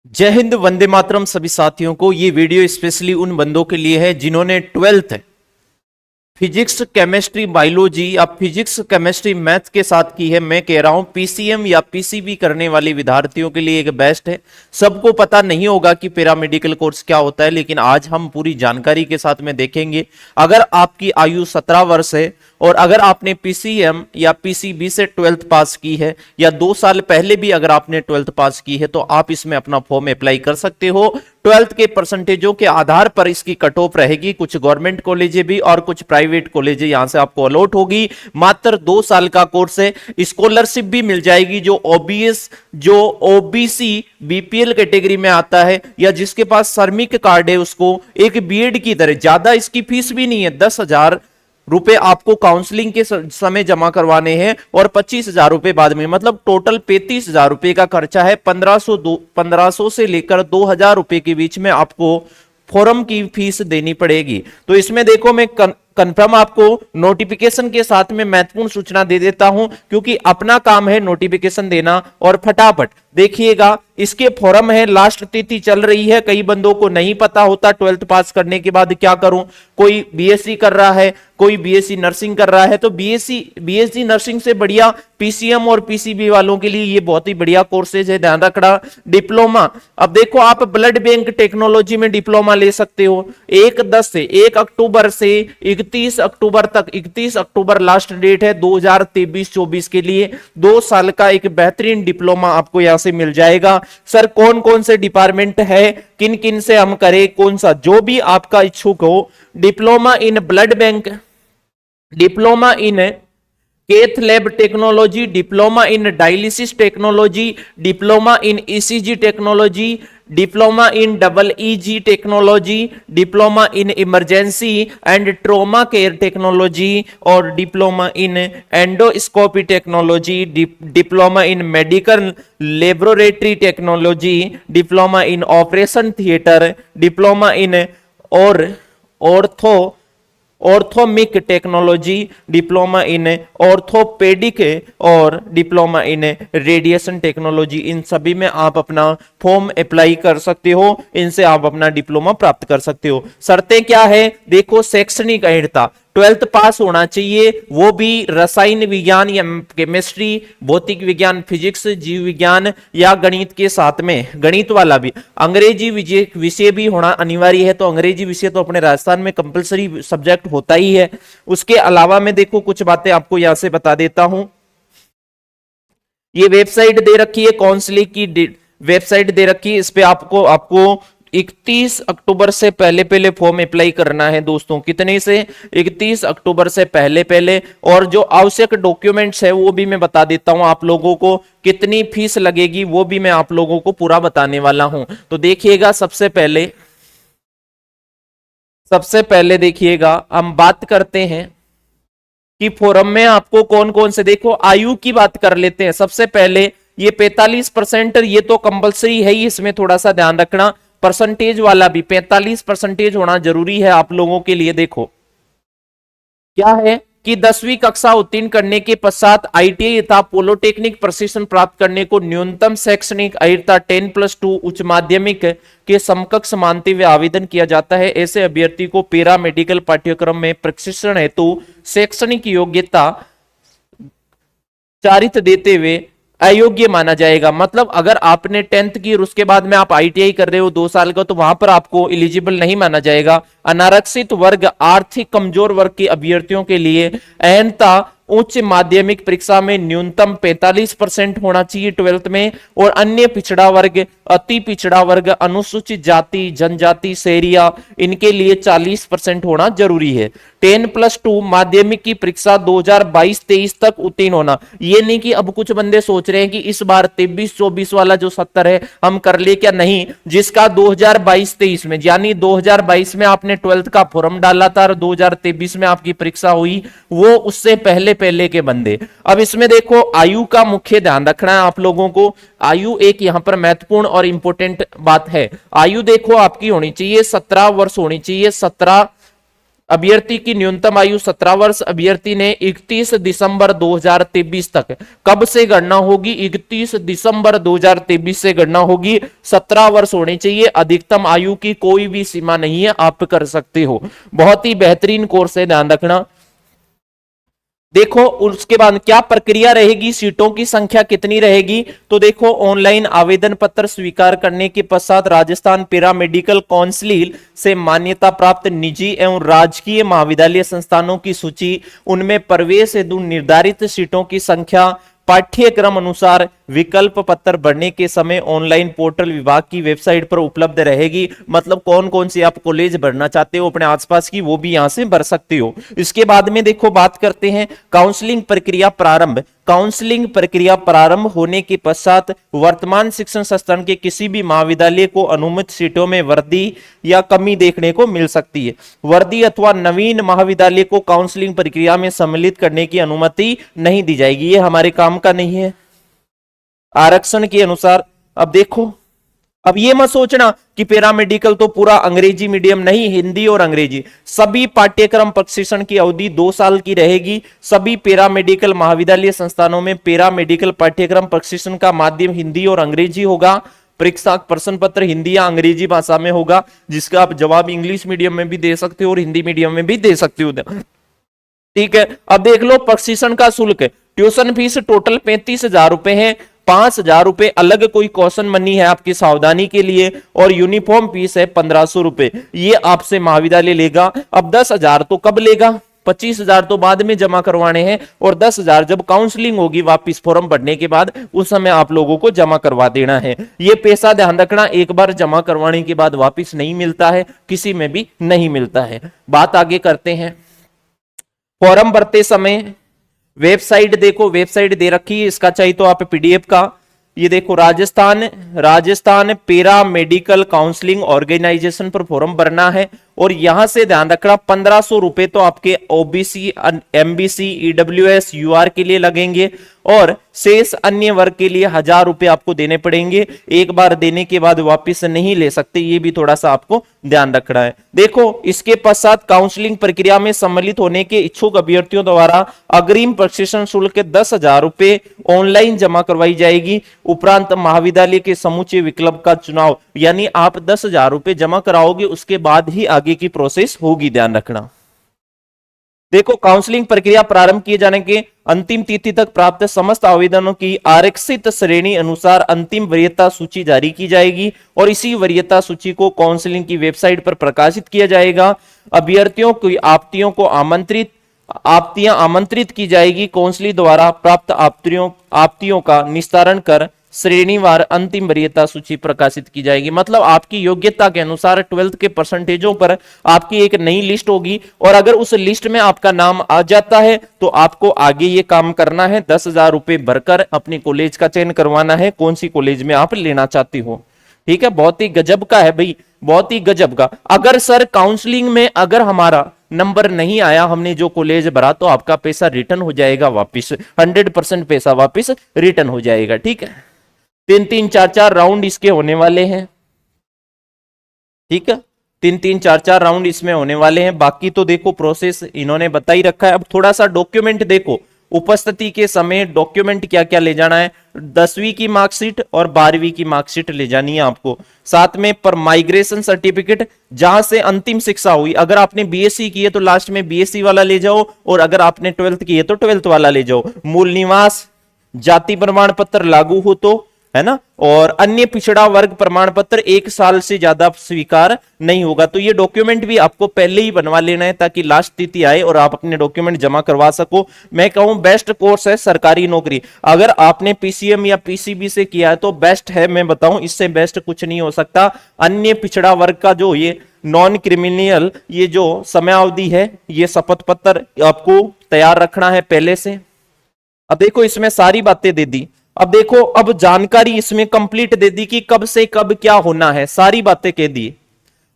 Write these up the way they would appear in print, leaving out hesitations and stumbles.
जय हिंद, वंदे मातरम सभी साथियों को। ये वीडियो स्पेशली उन बंदों के लिए है जिन्होंने ट्वेल्थ फिजिक्स, केमिस्ट्री, बायोलॉजी या फिजिक्स, केमिस्ट्री, मैथ के साथ की है। मैं कह रहा हूं पीसीएम या पीसीबी करने वाले विद्यार्थियों के लिए एक बेस्ट है। सबको पता नहीं होगा कि पैरामेडिकल कोर्स क्या होता है, लेकिन आज हम पूरी जानकारी के साथ में देखेंगे। अगर आपकी आयु 17 वर्ष है और अगर आपने पीसीएम या पीसीबी से ट्वेल्थ पास की है या 2 साल पहले भी अगर आपने ट्वेल्थ पास की है तो आप इसमें अपना फॉर्म अप्लाई कर सकते हो। ट्वेल्थ के परसेंटेजों के आधार पर इसकी कट ऑफ रहेगी। कुछ गवर्नमेंट कॉलेज भी और कुछ प्राइवेट कॉलेज यहां से आपको अलॉट होगी। मात्र 2 साल का कोर्स है। स्कॉलरशिप भी मिल जाएगी। जो ओबीसी बीपीएल कैटेगरी में आता है या जिसके पास श्रमिक कार्ड है उसको एक बीएड की तरह, ज्यादा इसकी फीस भी नहीं है। 10,000 रुपए आपको काउंसलिंग के समय जमा करवाने हैं और 25,000 रुपए बाद में, मतलब टोटल 35,000 रुपए का खर्चा है। 1500 से लेकर 2,000 रुपए के बीच में आपको फॉर्म की फीस देनी पड़ेगी। तो इसमें देखो, मैं कंफर्म आपको नोटिफिकेशन के साथ में महत्वपूर्ण सूचना दे देता हूं, क्योंकि अपना काम है नोटिफिकेशन देना। और फटाफट देखिएगा, इसके फॉर्म है, लास्ट तिथि चल रही है। कई बंदों को नहीं पता होता ट्वेल्थ पास करने के बाद क्या करूं। कोई बीएससी कर रहा है, कोई बीएससी नर्सिंग कर रहा है, तो बीएससी नर्सिंग से बढ़िया पीसीएम और पीसीबी वालों के लिए ये बहुत ही बढ़िया कोर्सेज है, ध्यान रखना। डिप्लोमा, अब देखो आप ब्लड बैंक टेक्नोलॉजी में डिप्लोमा ले सकते हो। 1 अक्टूबर से 31 अक्टूबर तक, 31 अक्टूबर लास्ट डेट है 2023-24 के लिए। 2 साल का एक बेहतरीन डिप्लोमा आपको यहां से मिल जाएगा। सर कौन कौन से डिपार्टमेंट है, किन किन से हम करें, कौन सा, जो भी आपका इच्छुक हो। Diploma in blood bank, diploma in cath lab technology, diploma in dialysis technology, diploma in ECG technology, diploma in double EG technology, diploma in emergency and trauma care technology और diploma in endoscopy technology, diploma in medical laboratory technology, diploma in operation theatre, diploma in और ऑर्थोमिक technology, diploma in orthopaedic और diploma in radiation technology. इन सभी में आप अपना form apply कर सकते हो। इनसे आप अपना डिप्लोमा प्राप्त कर सकते हो। शर्तें क्या है देखो, शैक्षणिक अहर्ता, ट्वेल्थ पास होना चाहिए, वो भी रसायन विज्ञान या केमिस्ट्री, भौतिक विज्ञान, फिजिक्स, जीव विज्ञान या गणित के साथ में, गणित वाला भी। अंग्रेजी विषय भी होना अनिवार्य है, तो अंग्रेजी विषय तो अपने राजस्थान में कंपलसरी सब्जेक्ट होता ही है। उसके अलावा मैं देखो कुछ बातें आपको यहां से बता देता हूं। ये वेबसाइट दे रखी है, काउंसलिंग की वेबसाइट दे रखी है। इस पे आपको 31 अक्टूबर से पहले फॉर्म अप्लाई करना है दोस्तों। कितने से? 31 अक्टूबर से पहले। और जो आवश्यक डॉक्यूमेंट्स है वो भी मैं बता देता हूं आप लोगों को। कितनी फीस लगेगी वो भी मैं आप लोगों को पूरा बताने वाला हूं। तो देखिएगा, सबसे पहले देखिएगा, हम बात करते हैं कि फोरम में आपको कौन कौन से, देखो आयु की बात कर लेते हैं। सबसे पहले ये 45%, ये तो कंपलसरी है ही, इसमें थोड़ा सा ध्यान रखना। परसेंटेज वाला भी 45% होना जरूरी है आप लोगों के लिए। देखो क्या है कि 10वीं कक्षा उत्तीर्ण करने के पश्चात आईटीआई तथा पॉलिटेक्निक प्रशिक्षण प्राप्त करने को न्यूनतम शैक्षणिक अर्हता 10+2 उच्च माध्यमिक के समकक्ष मानते हुए आवेदन किया जाता है। ऐसे अभ्यर्थी को पैरा मेडिकल पाठ्यक्रम में प्रशिक्षण हेतु शैक्षणिक योग्यता चारित देते हुए अयोग्य माना जाएगा। मतलब अगर आपने 10th की और उसके बाद में आप आईटीआई कर रहे हो 2 साल का, तो वहां पर आपको एलिजिबल नहीं माना जाएगा। अनारक्षित वर्ग, आर्थिक कमजोर वर्ग के अभ्यर्थियों के लिए अहंता उच्च माध्यमिक परीक्षा में न्यूनतम 45% होना चाहिए 12th में। और अन्य पिछड़ा वर्ग, अति पिछड़ा वर्ग, अनुसूचित जाति, जनजाति, शहरिया, इनके लिए 40% होना जरूरी है। 10+2 माध्यमिक की परीक्षा 2022-23 तक उत्तीर्ण होना। ये नहीं कि अब कुछ बंदे सोच रहे हैं कि इस बार 23-24 वाला जो 70 है हम कर ले क्या, नहीं। जिसका 2022-23 में, यानी 2022 में आपने 12th का फॉर्म डाला था और 2023 में आपकी परीक्षा हुई, वो उससे पहले के बंदे। अब इसमें देखो आयु का मुख्य ध्यान रखना है आप लोगों को। आयु एक यहां पर महत्वपूर्ण और इंपॉर्टेंट बात है। आयु देखो आपकी होनी चाहिए 17 वर्ष होनी चाहिए। 17 अभ्यर्थी की न्यूनतम आयु 17 वर्ष, अभ्यर्थी ने 31 दिसंबर 2023 तक, कब से गणना होगी? 31 दिसंबर 2023 से गणना होगी। 17 वर्ष होने चाहिए, अधिकतम आयु की कोई भी सीमा नहीं है, आप कर सकते हो। बहुत ही बेहतरीन कोर्स है, ध्यान रखना। देखो उसके बाद क्या प्रक्रिया रहेगी, सीटों की संख्या कितनी रहेगी? तो देखो ऑनलाइन आवेदन पत्र स्वीकार करने के पश्चात राजस्थान पैरा मेडिकल काउंसिल से मान्यता प्राप्त निजी एवं राजकीय महाविद्यालय संस्थानों की सूची, उनमें प्रवेश हेतु निर्धारित सीटों की संख्या पाठ्यक्रम अनुसार विकल्प पत्र भरने के समय ऑनलाइन पोर्टल विभाग की वेबसाइट पर उपलब्ध रहेगी। मतलब कौन कौन सी आप कॉलेज भरना चाहते हो अपने आसपास की, वो भी यहां से भर सकते हो। इसके बाद में देखो बात करते हैं काउंसलिंग प्रक्रिया प्रारंभ। काउंसलिंग प्रक्रिया प्रारंभ होने के पश्चात वर्तमान शिक्षण संस्थान के किसी भी महाविद्यालय को अनुमत सीटों में वृद्धि या कमी देखने को मिल सकती है। वृद्धि अथवा नवीन महाविद्यालय को काउंसलिंग प्रक्रिया में सम्मिलित करने की अनुमति नहीं दी जाएगी, ये हमारे काम का नहीं है। आरक्षण के अनुसार अब देखो, अब ये मत सोचना कि पैरामेडिकल तो पूरा अंग्रेजी मीडियम, नहीं, हिंदी और अंग्रेजी सभी पाठ्यक्रम प्रशिक्षण की अवधि 2 साल की रहेगी। सभी पैरामेडिकल महाविद्यालय संस्थानों में पैरामेडिकल पाठ्यक्रम प्रशिक्षण का माध्यम हिंदी और अंग्रेजी होगा। परीक्षा प्रश्न पत्र हिंदी या अंग्रेजी भाषा में होगा, जिसका आप जवाब इंग्लिश मीडियम में भी दे सकते हो और हिंदी मीडियम में भी दे सकते हो। ठीक है, अब देख लो प्रशिक्षण का शुल्क। ट्यूशन फीस टोटल 35,000 रुपए है, 5,000 रुपए अलग कोई क्वेश्चन मनी है आपकी सावधानी के लिए, और यूनिफॉर्म फीस है 1,500 रुपए, ये आपसे महाविद्यालय लेगा। अब 10,000 तो कब लेगा? 25,000 तो बाद में जमा करवाने हैं, और 10,000 जब काउंसलिंग होगी वापिस फॉर्म भरने के बाद, उस समय आप लोगों को जमा करवा देना है। ये पैसा ध्यान रखना, एक बार जमा करवाने के बाद वापिस नहीं मिलता है, किसी में भी नहीं मिलता है। बात आगे करते हैं। फॉर्म भरते समय वेबसाइट देखो, वेबसाइट दे रखी है, इसका चाहिए तो आप पीडीएफ का, ये देखो Rajasthan para medical counselling organisation पर फॉर्म भरना है। और यहां से ध्यान रखना 1,500 रुपए तो आपके ओबीसी, एमबीसी, ईडब्ल्यूएस, यूआर के लिए लगेंगे, और शेष अन्य वर्ग के लिए 1,000 रुपए आपको देने पड़ेंगे। एक बार देने के बाद वापस नहीं ले सकते, ये भी थोड़ा सा आपको ध्यान रखना है। देखो इसके पश्चात काउंसलिंग प्रक्रिया में सम्मिलित होने के इच्छुक अभ्यर्थियों द्वारा अग्रिम प्रशिक्षण शुल्क 10,000 रुपए ऑनलाइन जमा करवाई जाएगी। उपरांत महाविद्यालय के समूचे विकल्प का चुनाव, यानी आप 10,000 रुपए जमा कराओगे, उसके बाद ही आगे की प्रोसेस होगी, ध्यान रखना। देखो काउंसलिंग प्रक्रिया प्रारंभ किए जाने के अंतिम तिथि तक प्राप्त समस्त आवेदनों की आरक्षित श्रेणी अनुसार अंतिम वरीयता सूची जारी की जाएगी, और इसी वरीयता सूची को काउंसलिंग की वेबसाइट पर प्रकाशित किया जाएगा। अभ्यर्थियों की आपत्तियां आमंत्रित की जाएगी। काउंसिल द्वारा प्राप्त आपत्तियों का निस्तारण कर श्रेणीवार अंतिम वरीयता सूची प्रकाशित की जाएगी। मतलब आपकी योग्यता के अनुसार 12th के परसेंटेजों पर आपकी एक नई लिस्ट होगी, और अगर उस लिस्ट में आपका नाम आ जाता है तो आपको आगे ये काम करना है, 10,000 रुपए भरकर अपने कॉलेज का चयन करवाना है, कौन सी कॉलेज में आप लेना चाहते हो। ठीक है, बहुत ही गजब का है भाई, बहुत ही गजब का। अगर सर काउंसलिंग में अगर हमारा नंबर नहीं आया, हमने जो कॉलेज भरा, तो आपका पैसा रिटर्न हो जाएगा वापिस, 100% पैसा वापिस रिटर्न हो जाएगा। ठीक है, 3-3, 4-4 राउंड इसके होने वाले हैं। ठीक है, 3-3, 4-4 राउंड इसमें होने वाले हैं। बाकी तो देखो प्रोसेस इन्होंने बता ही रखा है। अब थोड़ा सा डॉक्यूमेंट देखो, उपस्थिति के समय डॉक्यूमेंट क्या क्या ले जाना है। 10वीं की मार्कशीट और 12वीं की मार्कशीट ले जानी है आपको, साथ में पर माइग्रेशन सर्टिफिकेट, जहां से अंतिम शिक्षा हुई। अगर आपने बीएससी की है तो लास्ट में बीएससी वाला ले जाओ, और अगर आपने 12th की है तो 12th वाला ले जाओ। मूल निवास, जाति प्रमाण पत्र लागू हो तो, है ना, और अन्य पिछड़ा वर्ग प्रमाण पत्र 1 साल से ज्यादा स्वीकार नहीं होगा। तो ये डॉक्यूमेंट भी आपको पहले ही बनवा लेना है, ताकि लास्ट तिथि आए और आप अपने डॉक्यूमेंट जमा करवा सको। मैं कहूं बेस्ट कोर्स है सरकारी नौकरी। अगर आपने पीसीएम या पीसीबी से किया है तो बेस्ट है, मैं बताऊं इससे बेस्ट कुछ नहीं हो सकता। अन्य पिछड़ा वर्ग का जो ये नॉन क्रिमिनल ये जो समयावधि है, ये शपथ पत्र आपको तैयार रखना है पहले से। अब देखो इसमें सारी बातें दे दी। अब देखो, अब जानकारी इसमें कंप्लीट दे दी कि कब से कब क्या होना है, सारी बातें कह दी।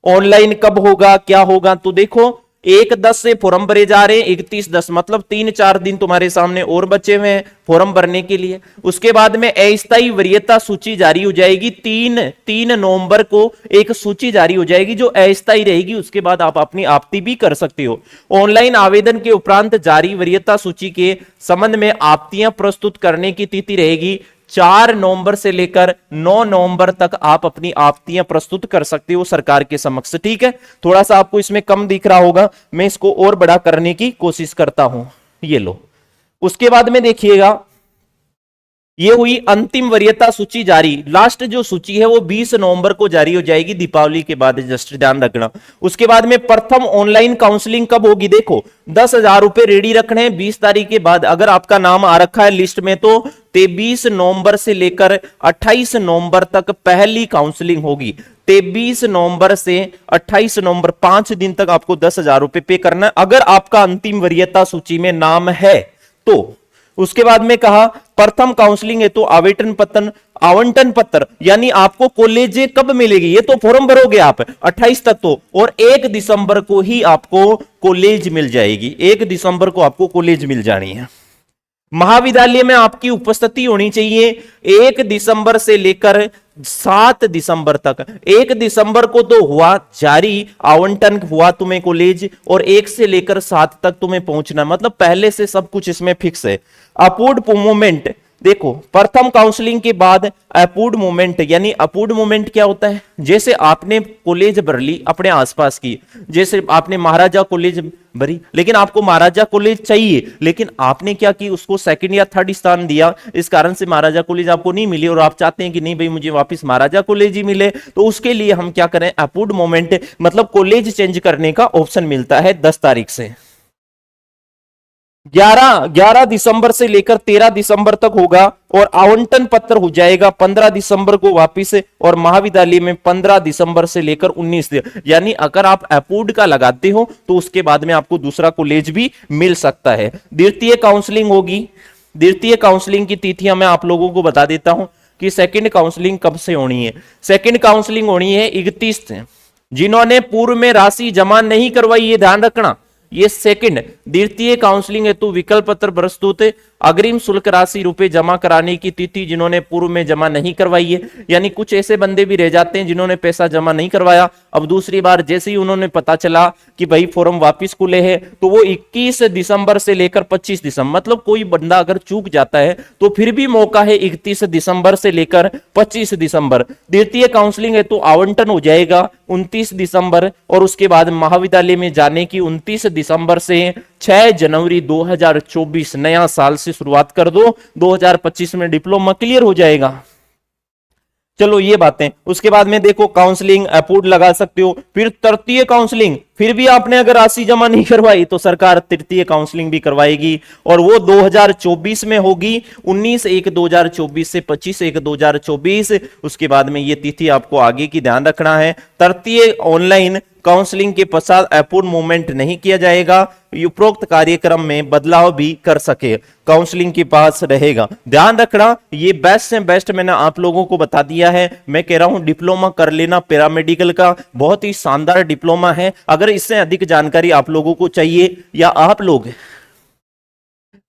ऑनलाइन कब होगा, क्या होगा, तो देखो 1/10 से फॉर्म भरे जा रहे हैं, 31/10 मतलब 3-4 दिन तुम्हारे सामने और बचे हुए हैं फॉर्म भरने के लिए। उसके बाद में अस्थायी वरीयता सूची जारी हो जाएगी, 3 नवंबर को एक सूची जारी हो जाएगी जो अस्थायी रहेगी। उसके बाद आप अपनी आपत्ति भी कर सकते हो। ऑनलाइन आवेदन के उपरांत जारी वरीयता सूची के संबंध में आपत्तियां प्रस्तुत करने की तिथि रहेगी 4 नवंबर से लेकर 9 नवंबर तक आप अपनी आपत्तियां प्रस्तुत कर सकते हो सरकार के समक्ष। ठीक है, थोड़ा सा आपको इसमें कम दिख रहा होगा, मैं इसको और बड़ा करने की कोशिश करता हूं। ये लो, उसके बाद में देखिएगा ये हुई अंतिम वरीयता सूची जारी। लास्ट जो सूची है वो 20 नवंबर को जारी हो जाएगी, दीपावली के बाद, जस्ट ध्यान रखना। उसके बाद में प्रथम ऑनलाइन काउंसलिंग कब होगी, देखो 10,000 रुपए रेडी रखने हैं 20 तारीख के बाद। अगर आपका नाम आ रखा है लिस्ट में तो 23 नवंबर से लेकर 28 नवंबर तक पहली काउंसलिंग होगी। 23 नवंबर से 28 नवंबर 5 दिन तक आपको 10,000 रुपए पे करना है अगर आपका अंतिम वरीयता सूची में नाम है तो। उसके बाद में कहा प्रथम काउंसलिंग है तो आवंटन पत्र यानी आपको कॉलेज कब मिलेगी, ये तो फॉर्म भरोगे आप 28 तक तो, और 1 दिसंबर को ही आपको कॉलेज मिल जाएगी। 1 दिसंबर को आपको कॉलेज मिल जानी है। महाविद्यालय में आपकी उपस्थिति होनी चाहिए 1 दिसंबर से लेकर 7 दिसंबर तक। 1 दिसंबर को तो हुआ जारी, आवंटन हुआ तुम्हें कॉलेज, और 1 से लेकर 7 तक तुम्हें पहुंचना, मतलब पहले से सब कुछ इसमें फिक्स है। अपूर्ड मूवमेंट, देखो प्रथम काउंसलिंग के बाद अपूर्ड मूवमेंट, यानी अपूर्ड मूवमेंट क्या होता है, जैसे आपने कॉलेज भर ली अपने आसपास की, जैसे आपने महाराजा कॉलेज भरी, लेकिन आपको महाराजा कॉलेज चाहिए, लेकिन आपने क्या की उसको सेकंड या थर्ड स्थान दिया, इस कारण से महाराजा कॉलेज आपको नहीं मिली और आप चाहते हैं कि नहीं भाई मुझे वापस महाराजा कॉलेज ही मिले, तो उसके लिए हम क्या करें, अपूर्ड मूवमेंट मतलब कॉलेज चेंज करने का ऑप्शन मिलता है 10 तारीख से। 11 दिसंबर से लेकर 13 दिसंबर तक होगा, और आवंटन पत्र हो जाएगा 15 दिसंबर को वापिस, और महाविद्यालय में 15 दिसंबर से लेकर 19, यानी अगर आप अपूर्ड का लगाते हो तो उसके बाद में आपको दूसरा कॉलेज भी मिल सकता है। द्वितीय काउंसलिंग होगी। द्वितीय काउंसलिंग की तिथियां मैं आप लोगों को बता देता हूं कि सेकंड काउंसलिंग कब से होनी है। सेकंड काउंसलिंग होनी है 31 से। जिन्होंने पूर्व में राशि जमा नहीं करवाई, ये ध्यान रखना, ये सेकंड द्वितीय काउंसलिंग हेतु विकल्प पत्र प्रस्तुत, अग्रिम शुल्क राशि रुपए जमा कराने की तिथि जिन्होंने पूर्व में जमा नहीं करवाई है, यानी कुछ ऐसे बंदे भी रह जाते हैं जिन्होंने पैसा जमा नहीं करवाया, अब दूसरी बार जैसे ही उन्होंने पता चला कि भाई फॉर्म वापस खुले हैं तो वो 21 दिसंबर से लेकर 25 दिसंबर, मतलब कोई बंदा अगर चूक जाता है तो फिर भी मौका है 31 दिसंबर से लेकर 25 दिसंबर। द्वितीय काउंसलिंग है तो आवंटन हो जाएगा 29 दिसंबर, और उसके बाद महाविद्यालय में जाने की 29 दिसंबर से 6 जनवरी 2024 नया साल से शुरुआत कर दो, 2025 में डिप्लोमा क्लियर हो जाएगा। चलो ये बातें। उसके बाद में देखो काउंसलिंग अपूर्ड लगा सकते हो। फिर तृतीय काउंसलिंग, फिर भी आपने अगर राशि जमा नहीं करवाई तो सरकार तृतीय काउंसलिंग भी करवाएगी, और वो 2024 में होगी, 19/1/2024 से 25/1/2024। उसके बाद में ये तिथि आपको आगे की ध्यान रखना है। तृतीय ऑनलाइन काउंसलिंग के पश्चात अपूर्ण मूवमेंट नहीं किया जाएगा, उपरोक्त कार्यक्रम में बदलाव भी कर सके, काउंसलिंग के पास रहेगा। ध्यान रखना, ये बेस्ट से बेस्ट मैंने आप लोगों को बता दिया है। मैं कह रहा हूं डिप्लोमा कर लेना पैरामेडिकल का, बहुत ही शानदार डिप्लोमा है। अगर इससे अधिक जानकारी आप लोगों को चाहिए या आप लोग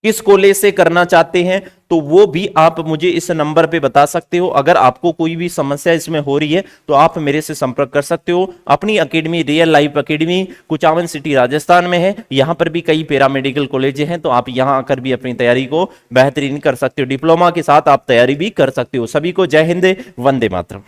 किस कॉलेज से करना चाहते हैं तो वो भी आप मुझे इस नंबर पे बता सकते हो। अगर आपको कोई भी समस्या इसमें हो रही है तो आप मेरे से संपर्क कर सकते हो। अपनी academy real life academy Kuchaman city Rajasthan में है, यहाँ पर भी कई पैरामेडिकल कॉलेज हैं, तो आप यहाँ आकर भी अपनी तैयारी को बेहतरीन कर सकते हो। डिप्लोमा के साथ आप तैयारी भी कर सकते हो। सभी को जय हिंद, वंदे मातरम।